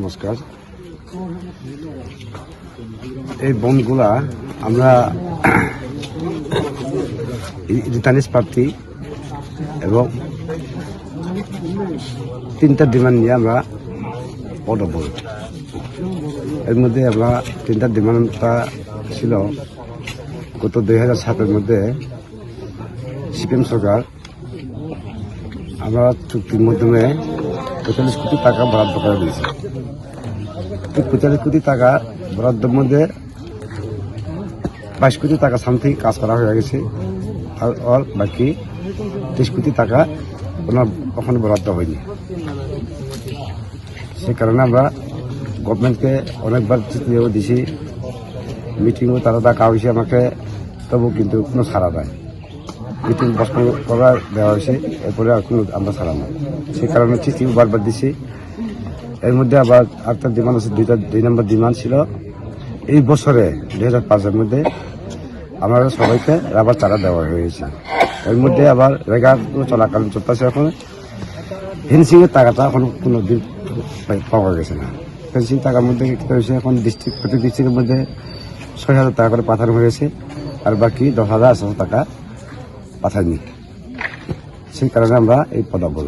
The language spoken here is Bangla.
নমস্কার। এই বনগুলা আমরা রিটার্নিস প্রার্থী এবং 3টা ডিমান্ড নিয়ে আমরা পদবল। এর মধ্যে আমরা 3টা ডিমান্ডটা ছিল গত 2007-এর মধ্যে সিপিএম সরকার আমরা চুক্তির মাধ্যমে 45 কোটি টাকা বরাদ্দ করে দিয়েছি। 45 কোটি টাকা বরাদ্দের মধ্যে 22 কোটি টাকা সামথিং কাজ করা হয়ে গেছে, আর বাকি 30 কোটি টাকা ওখানে বরাদ্দ হয়নি। সে কারণে আমরা গভর্নমেন্টকে অনেকবার চিঠিও দিছি, মিটিংও তারা ডাকা হয়েছে আমাকে, তবু কিন্তু কোনো ছাড়া নাই। মিটিং বসন করা দেওয়া হয়েছে, এরপরে আর কোনো আমরা ছাড়া নাই। সেই কারণে চিঠিও বারবার দিছি। এর মধ্যে আবার আরেকটা ডিমান্ড আছে, 2 নম্বর ডিমান্ড ছিল এই বছরে 2005-এর মধ্যে আমাদের সবাইকে রাবার চারা দেওয়া হয়েছে। এর মধ্যে আবার রেগার চলাকালীন চলতেছে। এখন ফেন্সিংয়ের টাকাটা এখন কোনো দিন পাওয়া গেছে না। ফেন্সিং টাকার মধ্যে কি হয়েছে, এখন প্রতি ডিস্ট্রিক্টের মধ্যে 6,000 টাকা করে পাঠানো হয়েছে, আর বাকি 10,800 টাকা পাঠায়নি। সেই কারণে আমরা এই পদবল।